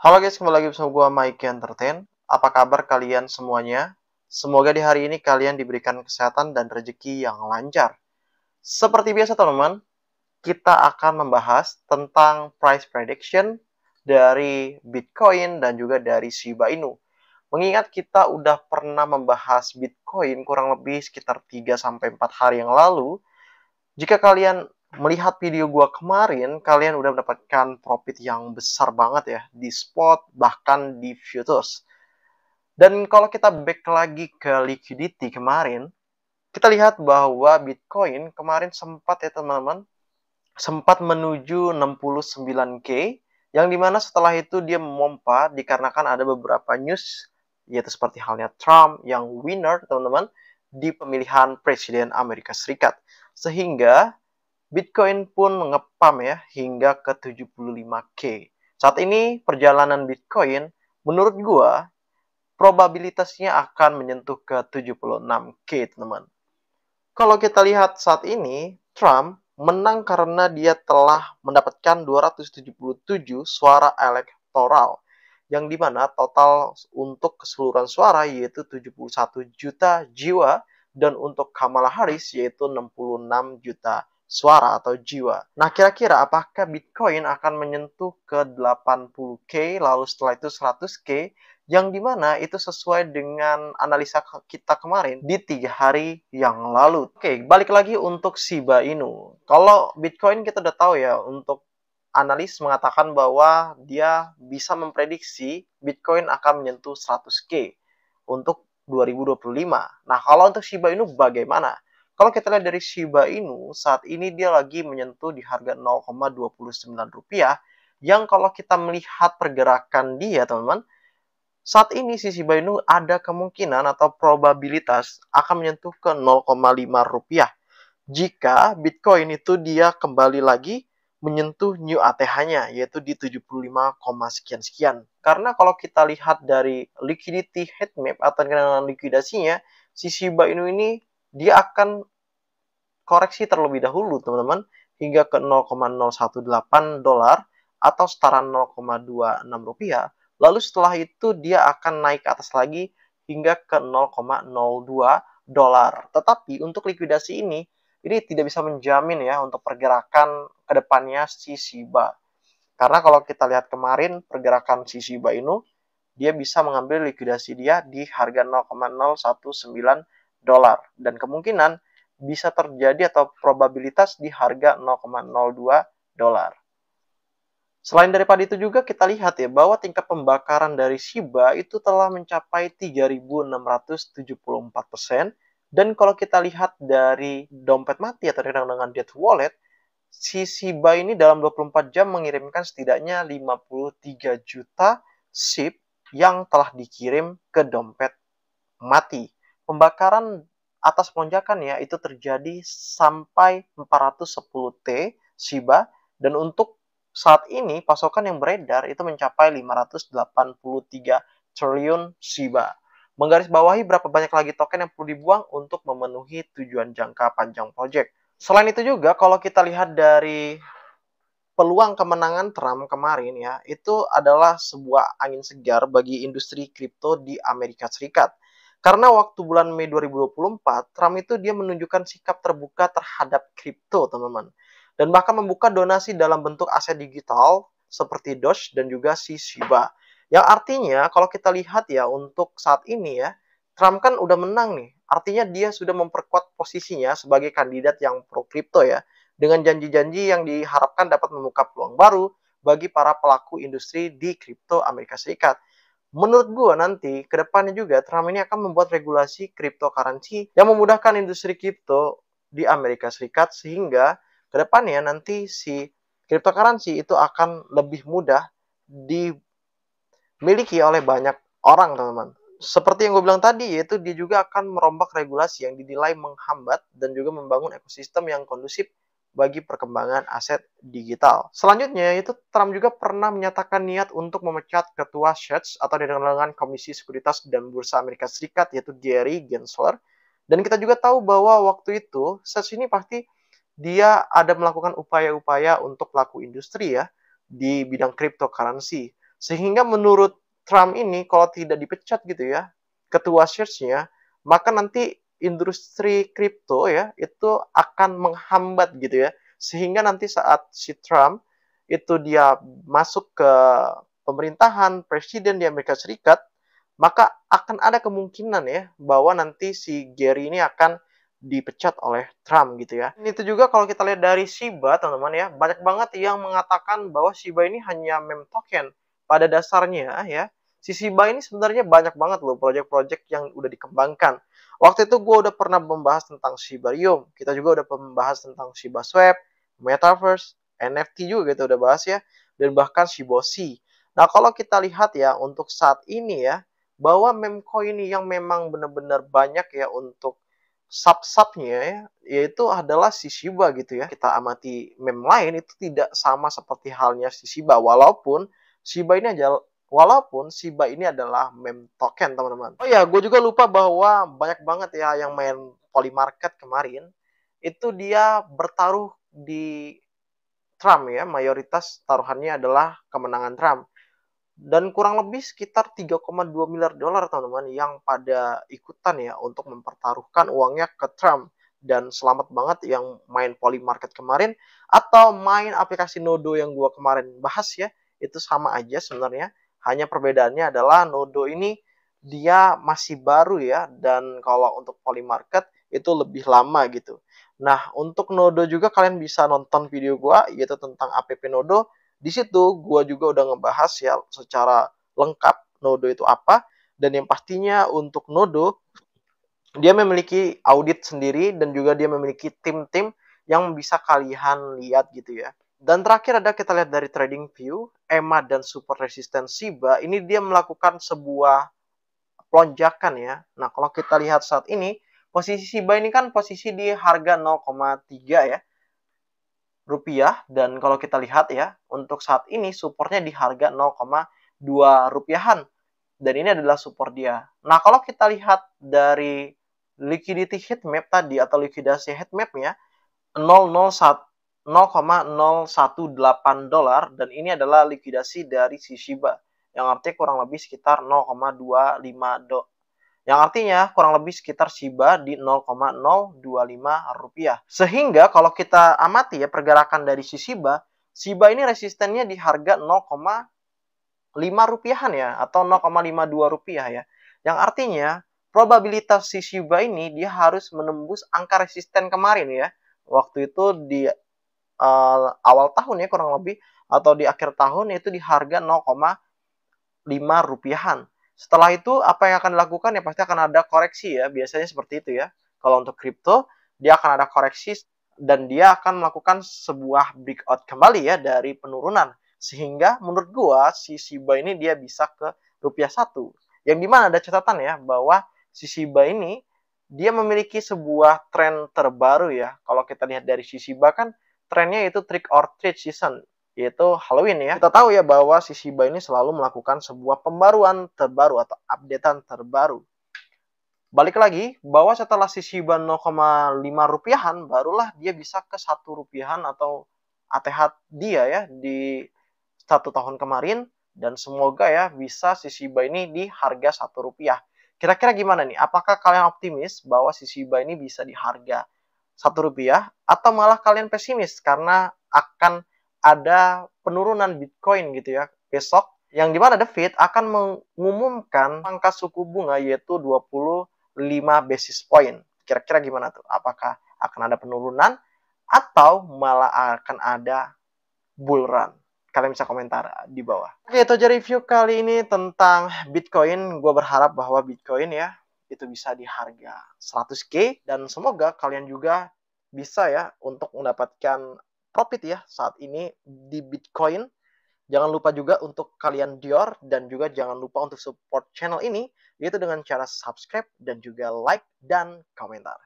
Halo guys, kembali lagi bersama gue Mike Entertain. Apa kabar kalian semuanya? Semoga di hari ini kalian diberikan kesehatan dan rezeki yang lancar. Seperti biasa teman-teman, kita akan membahas tentang price prediction dari Bitcoin dan juga dari Shiba Inu. Mengingat kita udah pernah membahas Bitcoin kurang lebih sekitar 3-4 hari yang lalu, jika kalian melihat video gua kemarin, kalian udah mendapatkan profit yang besar banget ya di spot bahkan di futures. Dan kalau kita back lagi ke liquidity kemarin, kita lihat bahwa Bitcoin kemarin sempat ya teman-teman, sempat menuju 69K, yang dimana setelah itu dia memompa dikarenakan ada beberapa news, yaitu seperti halnya Trump yang winner teman-teman di pemilihan Presiden Amerika Serikat. Sehingga Bitcoin pun mengepam ya hingga ke 75K. Saat ini perjalanan Bitcoin menurut gua probabilitasnya akan menyentuh ke 76K, teman-teman. Kalau kita lihat saat ini, Trump menang karena dia telah mendapatkan 277 suara elektoral, yang dimana total untuk keseluruhan suara yaitu 71 juta jiwa, dan untuk Kamala Harris yaitu 66 juta suara atau jiwa. Nah, kira-kira apakah Bitcoin akan menyentuh ke 80K lalu setelah itu 100K, yang dimana itu sesuai dengan analisa kita kemarin di 3 hari yang lalu. Oke, balik lagi untuk Shiba Inu. Kalau Bitcoin kita udah tahu ya, untuk analis mengatakan bahwa dia bisa memprediksi Bitcoin akan menyentuh 100K untuk 2025. Nah, kalau untuk Shiba Inu bagaimana? Kalau kita lihat dari Shiba Inu, saat ini dia lagi menyentuh di harga 0,29 rupiah, yang kalau kita melihat pergerakan dia, teman-teman, saat ini si Shiba Inu ada kemungkinan atau probabilitas akan menyentuh ke 0,5 rupiah jika Bitcoin itu dia kembali lagi menyentuh new ATH-nya yaitu di 75, sekian-sekian. Karena kalau kita lihat dari liquidity heatmap atau dengan likuidasinya, si Shiba Inu ini dia akan koreksi terlebih dahulu teman-teman hingga ke 0,018 dolar atau setara 0,26 rupiah. Lalu setelah itu dia akan naik ke atas lagi hingga ke 0,02 dolar. Tetapi untuk likuidasi ini tidak bisa menjamin ya untuk pergerakan kedepannya si Shiba. Karena kalau kita lihat kemarin pergerakan si Shiba Inu, dia bisa mengambil likuidasi dia di harga 0,019 dolar. Dan kemungkinan bisa terjadi atau probabilitas di harga 0,02 dolar. Selain daripada itu juga kita lihat ya bahwa tingkat pembakaran dari Shiba itu telah mencapai 3.674%. Dan kalau kita lihat dari dompet mati atau dengan dead wallet, si Shiba ini dalam 24 jam mengirimkan setidaknya 53 juta SHIB yang telah dikirim ke dompet mati. Pembakaran atas lonjakan ya itu terjadi sampai 410 T Shiba, dan untuk saat ini pasokan yang beredar itu mencapai 583 triliun Shiba. Menggarisbawahi berapa banyak lagi token yang perlu dibuang untuk memenuhi tujuan jangka panjang project. Selain itu juga kalau kita lihat dari peluang kemenangan Trump kemarin ya, itu adalah sebuah angin segar bagi industri kripto di Amerika Serikat. Karena waktu bulan Mei 2024, Trump itu dia menunjukkan sikap terbuka terhadap kripto, teman-teman. Dan bahkan membuka donasi dalam bentuk aset digital seperti Doge dan juga si Shiba. Yang artinya kalau kita lihat ya untuk saat ini ya, Trump kan udah menang nih. Artinya dia sudah memperkuat posisinya sebagai kandidat yang pro kripto ya, dengan janji-janji yang diharapkan dapat membuka peluang baru bagi para pelaku industri di kripto Amerika Serikat. Menurut gue nanti, kedepannya juga Trump ini akan membuat regulasi cryptocurrency yang memudahkan industri kripto di Amerika Serikat, sehingga kedepannya nanti si cryptocurrency itu akan lebih mudah dimiliki oleh banyak orang, teman-teman. Seperti yang gue bilang tadi, yaitu dia juga akan merombak regulasi yang dinilai menghambat dan juga membangun ekosistem yang kondusif bagi perkembangan aset digital. Selanjutnya, itu Trump juga pernah menyatakan niat untuk memecat ketua SEC atau dengan Komisi Sekuritas dan Bursa Amerika Serikat, yaitu Gary Gensler. Dan kita juga tahu bahwa waktu itu SEC ini pasti dia ada melakukan upaya-upaya untuk pelaku industri ya di bidang cryptocurrency. Sehingga menurut Trump ini kalau tidak dipecat gitu ya, ketua church-nya, maka nanti industri kripto ya itu akan menghambat gitu ya. Sehingga nanti saat si Trump itu dia masuk ke pemerintahan presiden di Amerika Serikat, maka akan ada kemungkinan ya bahwa nanti si Gary ini akan dipecat oleh Trump gitu ya. Itu juga kalau kita lihat dari Shiba teman-teman ya, banyak banget yang mengatakan bahwa Shiba ini hanya meme token. Pada dasarnya ya, si Shiba ini sebenarnya banyak banget loh proyek-proyek yang udah dikembangkan. Waktu itu gue udah pernah membahas tentang Shibarium, kita juga udah membahas tentang Shiba Swap, Metaverse, NFT juga kita udah bahas ya, dan bahkan Shiboshi. Nah kalau kita lihat ya untuk saat ini ya, bahwa meme coin yang memang benar-benar banyak ya untuk sub-subnya ya, yaitu adalah si Shiba gitu ya. Kita amati meme lain itu tidak sama seperti halnya si Shiba, walaupun Shiba ini adalah meme token teman-teman. Oh ya, gue juga lupa bahwa banyak banget ya yang main Polymarket kemarin itu dia bertaruh di Trump ya, mayoritas taruhannya adalah kemenangan Trump. Dan kurang lebih sekitar 3,2 miliar dolar teman-teman yang pada ikutan ya untuk mempertaruhkan uangnya ke Trump. Dan selamat banget yang main Polymarket kemarin atau main aplikasi Nodo yang gua kemarin bahas ya, itu sama aja sebenarnya. Hanya perbedaannya adalah Nodo ini dia masih baru ya, dan kalau untuk Polymarket itu lebih lama gitu. Nah, untuk Nodo juga kalian bisa nonton video gua yaitu tentang app Nodo. Di situ gue juga udah ngebahas ya secara lengkap Nodo itu apa, dan yang pastinya untuk Nodo dia memiliki audit sendiri dan juga dia memiliki tim-tim yang bisa kalian lihat gitu ya. Dan terakhir ada kita lihat dari TradingView, EMA dan support resistance Shiba ini dia melakukan sebuah lonjakan ya. Nah, kalau kita lihat saat ini posisi Shiba ini kan posisi di harga 0,3 ya rupiah, dan kalau kita lihat ya untuk saat ini supportnya di harga 0,2 rupiahan, dan ini adalah support dia. Nah kalau kita lihat dari liquidity heat map tadi atau likuidasi heat mapnya 0,018 dolar, dan ini adalah likuidasi dari si Shiba yang artinya kurang lebih sekitar 0,25 yang artinya kurang lebih sekitar Shiba di 0,025 rupiah. Sehingga kalau kita amati ya pergerakan dari si Shiba, Shiba ini resistennya di harga 0,5 rupiahan ya, atau 0,52 rupiah ya. Yang artinya probabilitas si Shiba ini dia harus menembus angka resisten kemarin ya. Waktu itu di awal tahun ya kurang lebih, atau di akhir tahun yaitu di harga 0,5 rupiahan. Setelah itu apa yang akan dilakukan ya pasti akan ada koreksi ya, biasanya seperti itu ya. Kalau untuk kripto dia akan ada koreksi dan dia akan melakukan sebuah breakout kembali ya dari penurunan, sehingga menurut gua si Shiba ini dia bisa ke rupiah 1. Yang dimana ada catatan ya bahwa si Shiba ini dia memiliki sebuah tren terbaru ya. Kalau kita lihat dari si Shiba kan trennya itu trick or treat season, yaitu Halloween ya. Kita tahu ya bahwa si Shiba ini selalu melakukan sebuah pembaruan terbaru atau updatean terbaru. Balik lagi, bahwa setelah si Shiba 0,5 rupiahan, barulah dia bisa ke 1 rupiahan atau ATH dia ya di 1 tahun kemarin, dan semoga ya bisa si Shiba ini di harga 1 rupiah. Kira-kira gimana nih? Apakah kalian optimis bahwa si Shiba ini bisa di harga 1 rupiah, atau malah kalian pesimis karena akan ada penurunan Bitcoin gitu ya besok, yang dimana The Fed akan mengumumkan pangkas suku bunga yaitu 25 basis point. Kira-kira gimana tuh? Apakah akan ada penurunan atau malah akan ada bull run? Kalian bisa komentar di bawah. Oke, itu aja review kali ini tentang Bitcoin. Gue berharap bahwa Bitcoin ya itu bisa di harga 100K, dan semoga kalian juga bisa ya untuk mendapatkan profit ya saat ini di Bitcoin. Jangan lupa juga untuk kalian Dior, dan juga jangan lupa untuk support channel ini yaitu dengan cara subscribe dan juga like dan komentar.